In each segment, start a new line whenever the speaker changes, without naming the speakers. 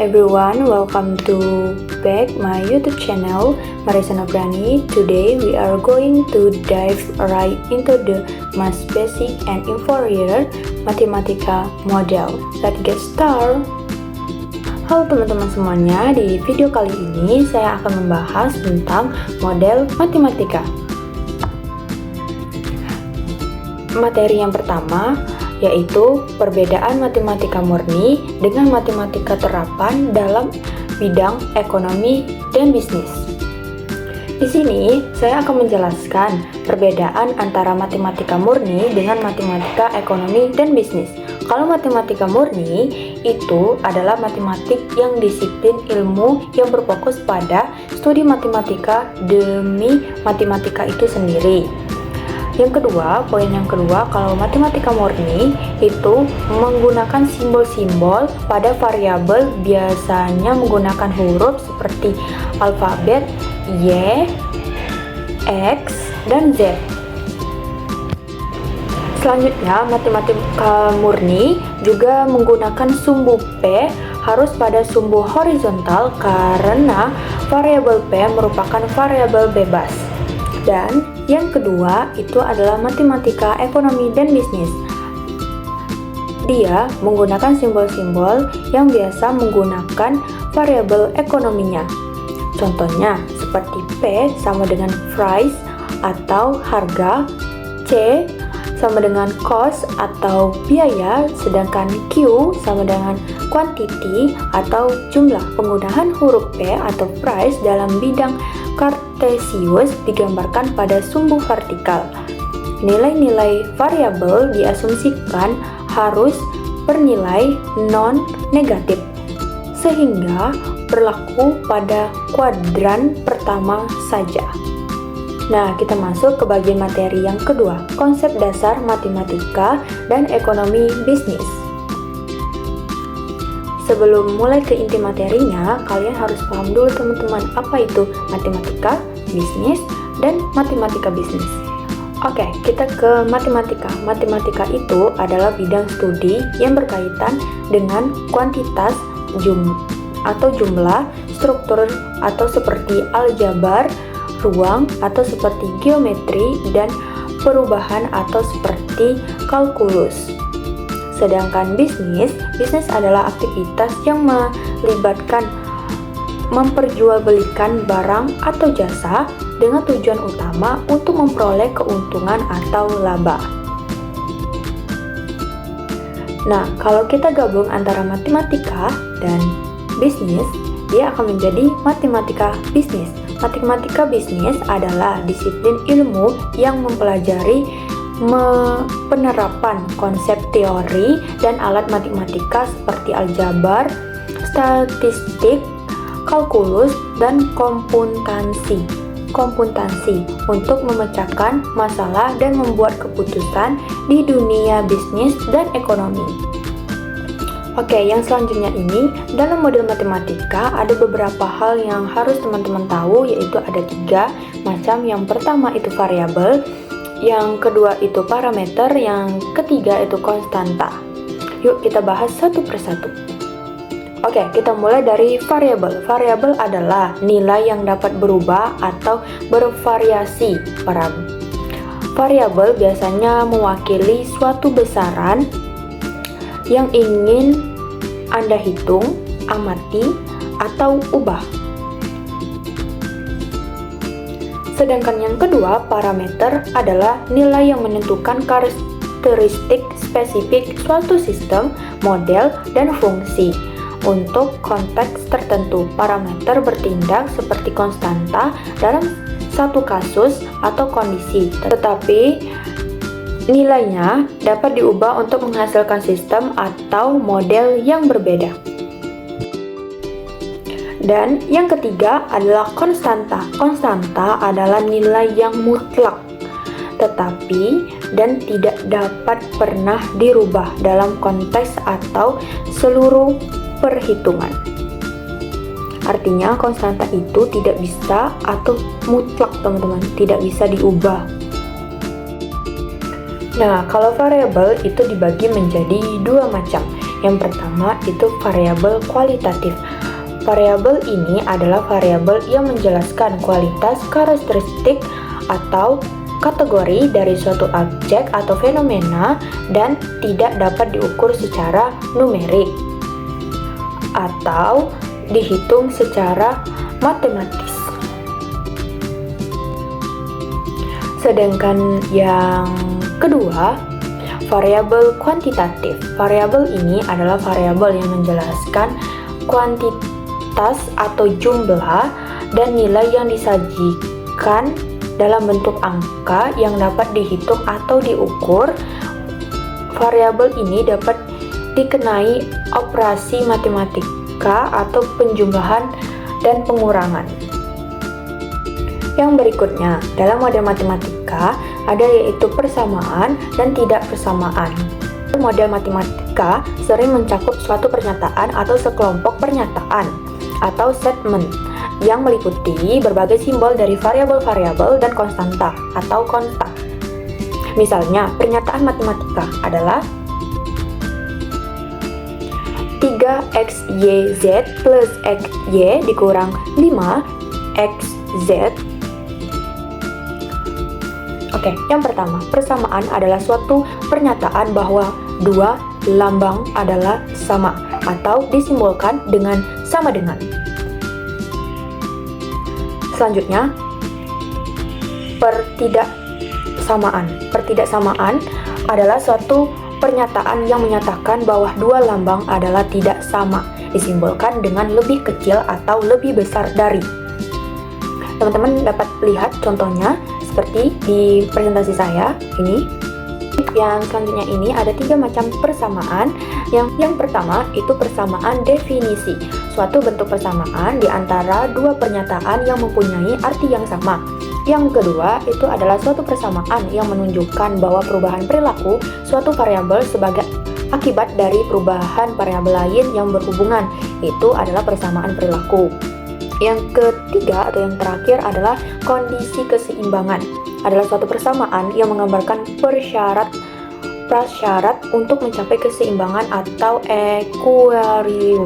everyone, welcome to back my YouTube channel Marissa Nobrani. Today we are going to dive right into the most basic and inferior Mathematica model. Let's get started. Halo teman-teman semuanya, di video kali ini saya akan membahas tentang model matematika. Materi yang pertama yaitu perbedaan matematika murni dengan matematika terapan dalam bidang ekonomi dan bisnis. Di sini saya akan menjelaskan perbedaan antara matematika murni dengan matematika ekonomi dan bisnis. Kalau matematika murni itu adalah matematik yang disiplin ilmu yang berfokus pada studi matematika demi matematika itu sendiri. Yang kedua, poin yang kedua, kalau matematika murni itu menggunakan simbol-simbol pada variabel, biasanya menggunakan huruf seperti alfabet Y, X, dan Z. Selanjutnya, matematika murni juga menggunakan sumbu P harus pada sumbu horizontal karena variabel P merupakan variabel bebas. Dan yang kedua itu adalah matematika ekonomi dan bisnis. Dia menggunakan simbol-simbol yang biasa menggunakan variabel ekonominya. Contohnya seperti P sama dengan price atau harga, C sama dengan cost atau biaya, sedangkan Q sama dengan quantity atau jumlah. Penggunaan huruf P atau price dalam bidang Kartesius digambarkan pada sumbu vertikal. Nilai-nilai variabel diasumsikan harus bernilai non-negatif, sehingga berlaku pada kuadran pertama saja. Nah, kita masuk ke bagian materi yang kedua, konsep dasar matematika dan ekonomi bisnis. Sebelum mulai ke inti materinya, kalian harus paham dulu teman-teman apa itu matematika, bisnis, dan matematika bisnis. Oke, kita ke matematika. Matematika itu adalah bidang studi yang berkaitan dengan kuantitas, jumlah, struktur atau seperti aljabar, ruang atau seperti geometri, dan perubahan atau seperti kalkulus. Sedangkan bisnis adalah aktivitas yang melibatkan memperjualbelikan barang atau jasa dengan tujuan utama untuk memperoleh keuntungan atau laba. Nah, kalau kita gabung antara matematika dan bisnis, dia akan menjadi matematika bisnis. Matematika bisnis adalah disiplin ilmu yang mempelajari penerapan konsep teori dan alat matematika seperti aljabar, statistik, kalkulus, dan komputansi untuk memecahkan masalah dan membuat keputusan di dunia bisnis dan ekonomi. Oke, yang selanjutnya ini, dalam model matematika ada beberapa hal yang harus teman-teman tahu, yaitu ada 3 macam. Yang pertama itu variabel, yang kedua itu parameter, yang ketiga itu konstanta. Yuk kita bahas satu persatu. Oke, kita mulai dari variabel. Variabel adalah nilai yang dapat berubah atau bervariasi. Variabel biasanya mewakili suatu besaran yang ingin Anda hitung, amati, atau ubah. Sedangkan yang kedua, parameter adalah nilai yang menentukan karakteristik spesifik suatu sistem, model, dan fungsi. Untuk konteks tertentu, parameter bertindak seperti konstanta dalam satu kasus atau kondisi, tetapi nilainya dapat diubah untuk menghasilkan sistem atau model yang berbeda. Dan yang ketiga adalah konstanta. Konstanta adalah nilai yang mutlak, tetapi dan tidak dapat pernah dirubah dalam konteks atau seluruh perhitungan. Artinya konstanta itu tidak bisa atau mutlak teman-teman, tidak bisa diubah. Nah, kalau variabel itu dibagi menjadi 2 macam. Yang pertama itu variabel kualitatif. Variabel ini adalah variabel yang menjelaskan kualitas, karakteristik, atau kategori dari suatu objek atau fenomena dan tidak dapat diukur secara numerik atau dihitung secara matematis. Sedangkan yang kedua, variabel kuantitatif. Variabel ini adalah variabel yang menjelaskan kuantitas atau jumlah dan nilai yang disajikan dalam bentuk angka yang dapat dihitung atau diukur. Variabel ini dapat dikenai operasi matematika atau penjumlahan dan pengurangan. Yang berikutnya, dalam model matematika ada yaitu persamaan dan tidak persamaan. Model matematika sering mencakup suatu pernyataan atau sekelompok pernyataan atau statement yang meliputi berbagai simbol dari variabel-variabel dan konstanta atau konsta. Misalnya, pernyataan matematika adalah 3xyz plus xy dikurang 5xz. Oke, yang pertama, persamaan adalah suatu pernyataan bahwa dua lambang adalah sama atau disimbolkan dengan sama dengan. Selanjutnya, pertidaksamaan. Pertidaksamaan adalah suatu pernyataan yang menyatakan bahwa dua lambang adalah tidak sama, disimbolkan dengan lebih kecil atau lebih besar dari. Teman-teman dapat lihat contohnya seperti di presentasi saya ini. Yang selanjutnya ini ada 3 macam persamaan. Yang pertama itu persamaan definisi, suatu bentuk persamaan di antara dua pernyataan yang mempunyai arti yang sama. Yang kedua itu adalah suatu persamaan yang menunjukkan bahwa perubahan perilaku suatu variabel sebagai akibat dari perubahan variabel lain yang berhubungan. Itu adalah persamaan perilaku. Yang ketiga atau yang terakhir adalah kondisi keseimbangan. Adalah suatu persamaan yang menggambarkan prasyarat untuk mencapai keseimbangan atau equilibrium.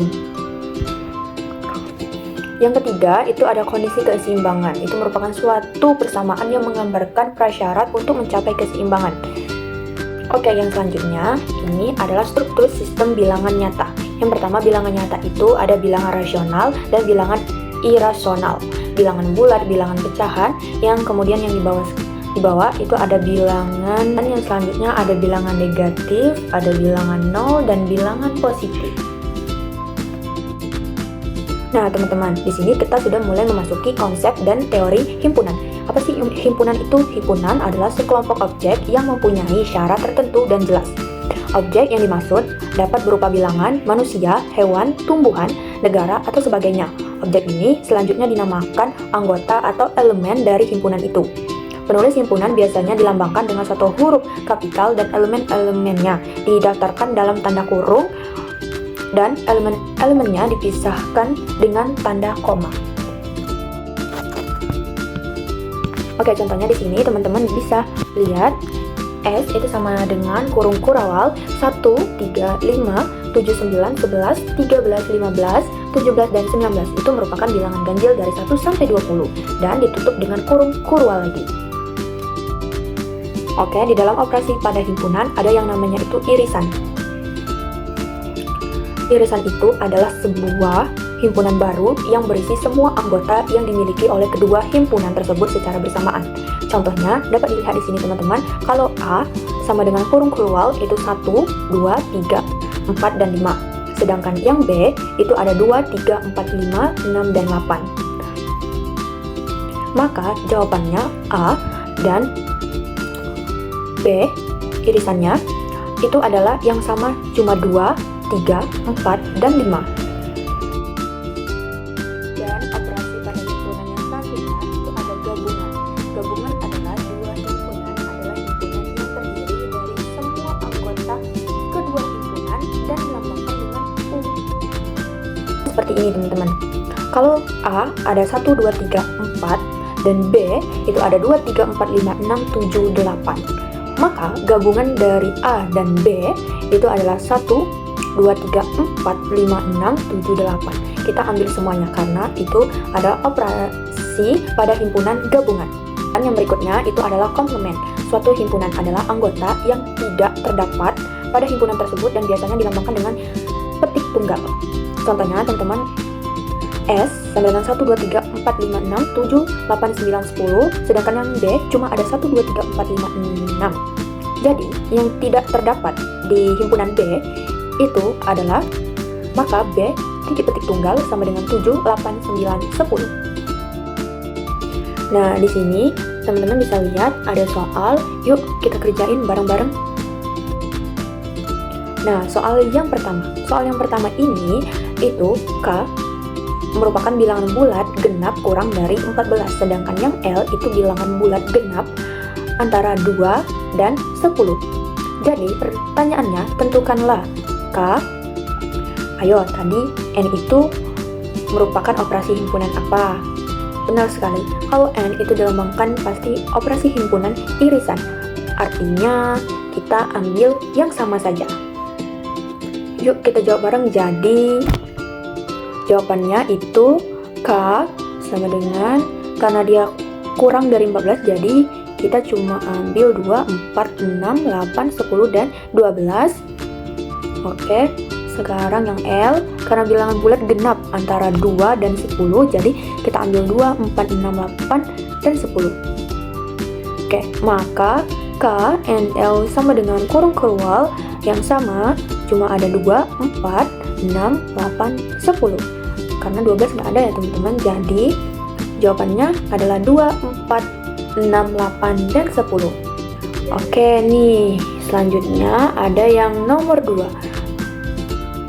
Yang ketiga itu ada kondisi keseimbangan. Itu merupakan suatu persamaan yang menggambarkan prasyarat untuk mencapai keseimbangan. Oke, yang selanjutnya ini adalah struktur sistem bilangan nyata. Yang pertama, bilangan nyata itu ada bilangan rasional dan bilangan irasional, bilangan bulat, bilangan pecahan, yang kemudian yang di bawah itu ada bilangan, dan yang selanjutnya ada bilangan negatif, ada bilangan nol, dan bilangan positif. Nah, teman-teman, di sini kita sudah mulai memasuki konsep dan teori himpunan. Apa sih himpunan itu? Himpunan adalah sekelompok objek yang mempunyai syarat tertentu dan jelas. Objek yang dimaksud dapat berupa bilangan, manusia, hewan, tumbuhan, negara, atau sebagainya. Objek ini selanjutnya dinamakan anggota atau elemen dari himpunan itu. Penulis himpunan biasanya dilambangkan dengan satu huruf kapital dan elemen-elemennya didaftarkan dalam tanda kurung dan elemen-elemennya dipisahkan dengan tanda koma. Oke, contohnya di sini teman-teman bisa lihat S itu sama dengan kurung kurawal 1, 3, 5, 7, 9, 11, 13, 15, 17, dan 19. Itu merupakan bilangan ganjil dari 1 sampai 20 dan ditutup dengan kurung kurwal lagi. Oke, di dalam operasi pada himpunan ada yang namanya itu irisan. Irisan itu adalah sebuah himpunan baru yang berisi semua anggota yang dimiliki oleh kedua himpunan tersebut secara bersamaan. Contohnya dapat dilihat di sini teman-teman. Kalau A sama dengan kurung kurwal itu 1, 2, 3, 4, dan 5. Sedangkan yang B itu ada 2, 3, 4, 5, 6, dan 8. Maka jawabannya A dan B irisannya itu adalah yang sama cuma 2, 3, 4, dan 5. Dan operasi pada himpunan yang selanjutnya itu ada gabungan. Gabungan adalah dua himpunan adalah himpunan yang terdiri dari semua anggota kedua himpunan dan dilambangkan dengan U. Seperti ini teman-teman. Kalau A ada 1, 2, 3, 4 dan B itu ada 2, 3, 4, 5, 6, 7, 8. Maka gabungan dari A dan B itu adalah 1, 2, 3, 4, 5, 6, 7, 8. kita ambil semuanya karena itu ada operasi pada himpunan gabungan. Dan yang berikutnya itu adalah komplement. Suatu himpunan adalah anggota yang tidak terdapat pada himpunan tersebut dan biasanya dilambangkan dengan petik tunggal. Contohnya teman-teman, S sama dengan 1, 2, 3, 4, 5, 6, 7, 8, 9, 10, sedangkan yang B cuma ada 1, 2, 3, 4, 5, 6. Jadi, yang tidak terdapat di himpunan B itu adalah, maka B titik petik tunggal sama dengan 7, 8, 9, 10. Nah, di sini teman-teman bisa lihat ada soal, yuk kita kerjain bareng-bareng. Nah, soal yang pertama ini itu K merupakan bilangan bulat genap kurang dari 14, sedangkan yang L itu bilangan bulat genap antara 2 dan 10. Jadi pertanyaannya, tentukanlah K. Ayo, tadi N itu merupakan operasi himpunan apa? Benar sekali, kalau N itu dilambangkan pasti operasi himpunan irisan. Artinya kita ambil yang sama saja. Yuk kita jawab bareng. Jadi jawabannya itu K sama dengan, karena dia kurang dari 14, jadi kita cuma ambil 2, 4, 6, 8, 10, dan 12. Oke, sekarang yang L, karena bilangan bulat genap antara 2 dan 10, jadi kita ambil 2, 4, 6, 8, dan 10. Oke, maka K and L sama dengan kurung keluar yang sama, cuma ada 2, 4, 6, 8, 10. Karena 12 nggak ada ya teman-teman, jadi jawabannya adalah 2, 4, 6, 8, dan 10. Oke nih, selanjutnya ada yang nomor 2.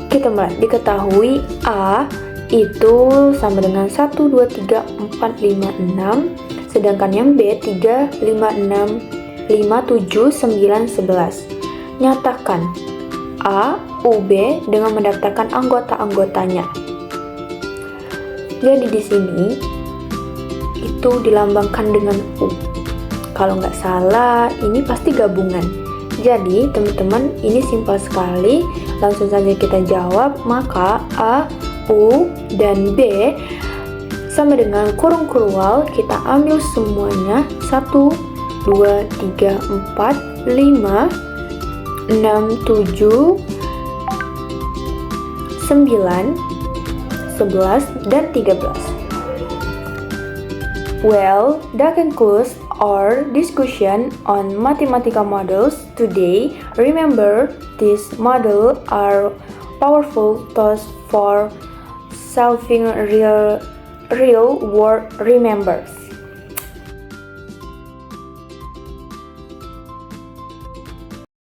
Kita mulai. Diketahui A itu sama dengan 1, 2, 3, 4, 5, 6, sedangkan yang B 3, 5, 6, 5, 7, 9, 11. Nyatakan A, U, B dengan mendaftarkan anggota-anggotanya. Jadi di sini itu dilambangkan dengan U. Kalau nggak salah, ini pasti gabungan. Jadi teman-teman, ini simpel sekali. Langsung saja kita jawab. Maka A, U, dan B sama dengan kurung keluar. Kita ambil semuanya. 1, 2, 3, 4, 5, 6, 7, 9, 11, dan 13. Well, that concludes our discussion on mathematical models today. Remember, these models are powerful tools for solving real world remembers.